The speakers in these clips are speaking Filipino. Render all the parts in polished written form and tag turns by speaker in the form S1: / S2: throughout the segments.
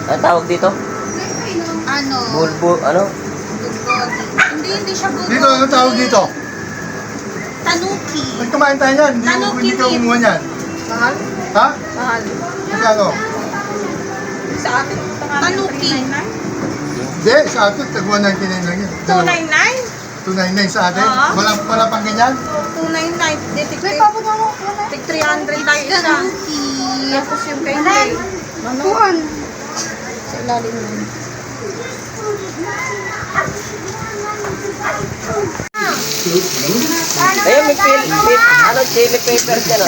S1: Ano tawag dito?
S2: Ano?
S1: Bulbul, ano?
S2: Bulgogi. Hindi siya bulgogi.
S3: Dito, ano tawag dito?
S2: Tanuki.
S3: Ba't kumain tayo yan? Hindi ka kumuha niyan.
S2: Mahal?
S3: Ha?
S2: Mahal.
S3: Magkano?
S2: Sa atin. Tanuki.
S3: Hindi, sa atin, tagwa 99 lang yan.
S2: 299?
S3: 299 sa atin?
S2: Oo.
S3: Wala pang ganyan?
S2: 299. May pabot mo. Tig 300 tayo isa. Tanuki. Tapos yung kay Jay. Kuhan. Sa ilalim mo.
S1: Ayun, may ano, chili peppers yan.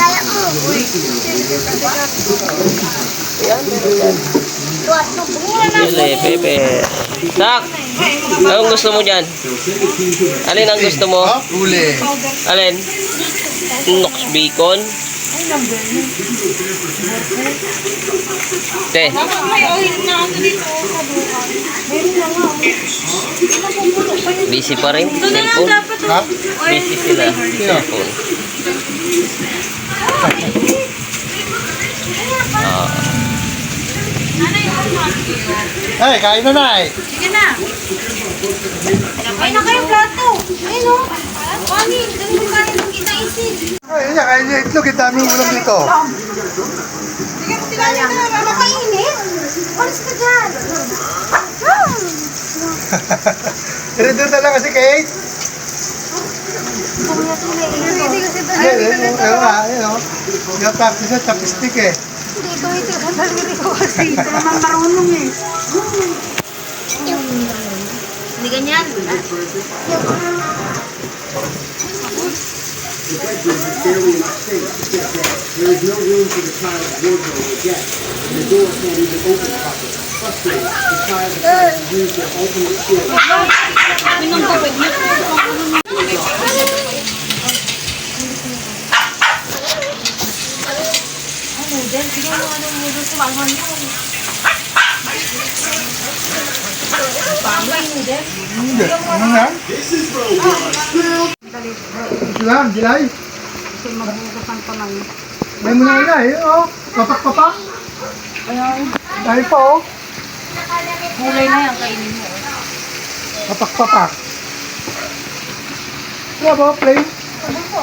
S1: Ayan, meron yan. Chili pepper. Tak! Anong gusto mo dyan? Alin ang gusto mo?
S3: Ha? Uli.
S1: Alin? Nox bacon? Te.
S2: May oil na ano dito.
S1: Busy pa rin. Cellphone.
S3: Ha?
S1: Busy sila. Cellphone.
S3: Eh, kain na na eh.
S2: Sige na. Ay na kayo plato. Ayun o. Wani, dami mo kanin ng inaisip.
S3: Ay, yan, kain niya itlog. Ang daming ulam dito.
S2: Sige, tigalan ka na. Makainit. Alis ka dyan.
S3: Redo na lang kasi Kate. Ayun. Yung practice na chopstick eh.
S2: Hindi ko ito. Ang daliri ko kasi. Ito naman marunong eh. Hindi ganyan.
S4: The bedroom is barely enough space to fit there. There is no room for the child's wardrobe or desk, and the door can't even open properly. Frustrated, the child has tried to use their ultimate skill.
S2: Minong tubig niya po. Ano din? Sige mo anong mudo sa malhan yun. Pamay mo din?
S3: Hindi. Ano nga? Ito lang, Gilay.
S2: Kasi magbugasan pa lang.
S3: May muna nga eh. Oh, papak-papak. Dahil pa oh.
S2: Kulay na yan, kainin mo.
S3: Papak-papak. Wala ba? Plain?
S2: Ano po?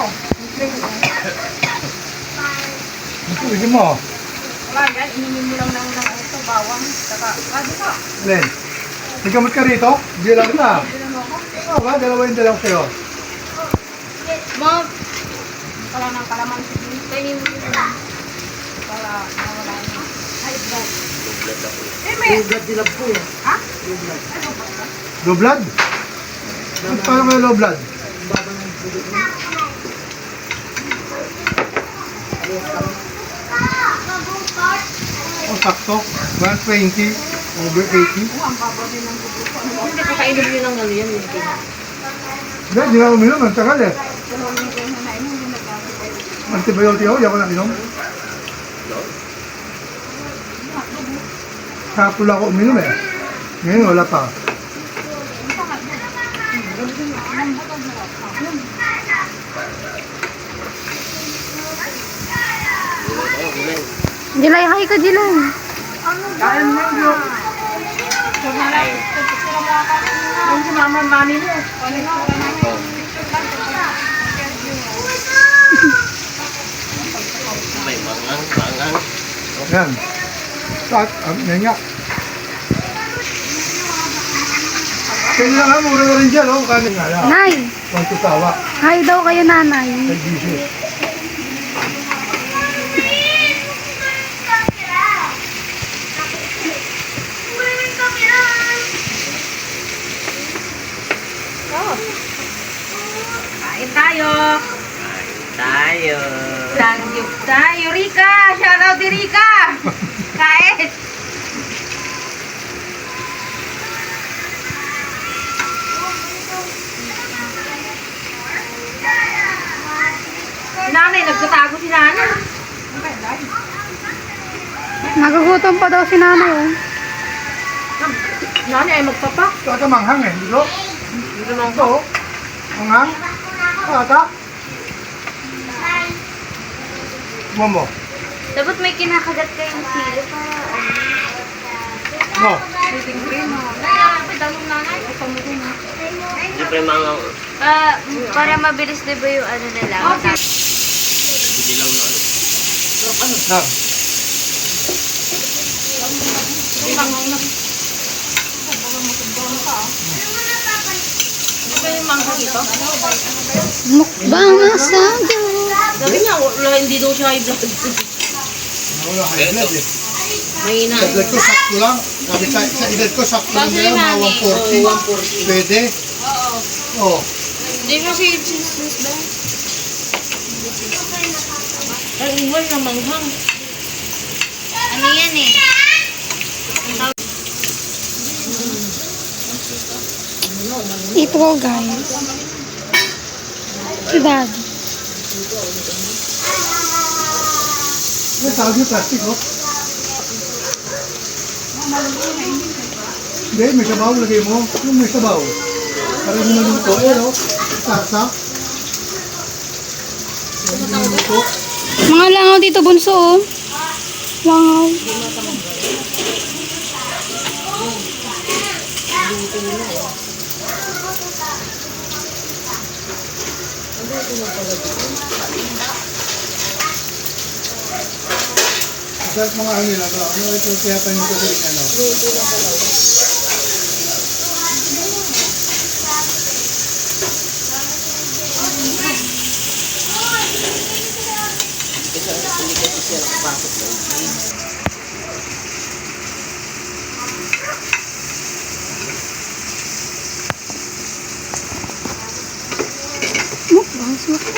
S3: Pwede mo.
S2: Wala yan, inimin mo lang ng ito, bawang. Saka, ano ka?
S3: Len. May gamot ka rito? Hindi lang na. Oo ba? Dalawa yung dalaw sa'yo.
S2: Mom! Wala ng kalamansi. Kainin mo yun. Wala, nawala na. Ay, blood. May blood dilab po eh. Ha?
S3: Low blood? Paano kayo low blood? Oh, sakto. 120 over 80.
S2: Hindi ko kainom yun ng ano yan.
S3: Hindi, hindi na uminom. Ang tagal eh. Antibiotic ako, hindi ako nakinom. Kapula ako uminom eh. Ngayon wala pa.
S5: Jilay, hi ka Jilay.
S2: Kain mo yun. Kung si mama mami mo.
S1: May mangang.
S3: Yan. Start. Yan nga. Kailangan mura na rin dyan, oh. Kanin nga lang.
S5: Nay,
S3: Kung tutawa.
S5: hi daw kayo nanay.
S3: Kay Jesus.
S2: Kain tayo.
S1: Tayo.
S2: Sangyup tayo, Rika. Shout out di Rika. Kain. Nanay, nagtatago si nanay.
S5: Nagugutom pa daw si nanay oh.
S2: Nanay ay magpapak.
S3: Ito ata manghang eh. Dito.
S2: Dito nang
S3: Ito. oh. Manghang. Ata. Momo.
S2: Dapat may kinakagat kayong sili para
S3: Oh,
S2: Sweeting cream. Tanong nanay. Ito mo din.
S1: Siyempre mga
S6: Para mabilis di ba yung ano nila?
S2: Okay.
S1: dilaw na ano.
S3: na.
S2: Ito yung mangga dito.
S5: Mukbang asado.
S2: Sabi niya, wala, hindi daw siya high blood.
S3: Wala high blood eh.
S2: Mahina.
S3: Sa edad ko sakto lang. Sabi sa edad ko sakto lang
S2: Kasi
S3: yan, mga
S2: nani,
S3: 140. Pwede. Oh.
S2: Hindi kasi Jesus ba? Ay, iwan na manghang.
S6: Ano yan eh?
S5: Ito ko guys. Si Daddy.
S3: May tawag yung plastic, oh. Hindi, may sabaw, lagay mo. Yung may sabaw. Para hindi maluto, eh, oh. Sarsa. Hindi maluto.
S5: Mga langaw dito bunso oh. Langaw.
S3: Sarap mga ano nila, to. Ano ito kaya tayo nito sa rin, ano?
S5: Mukbang suka.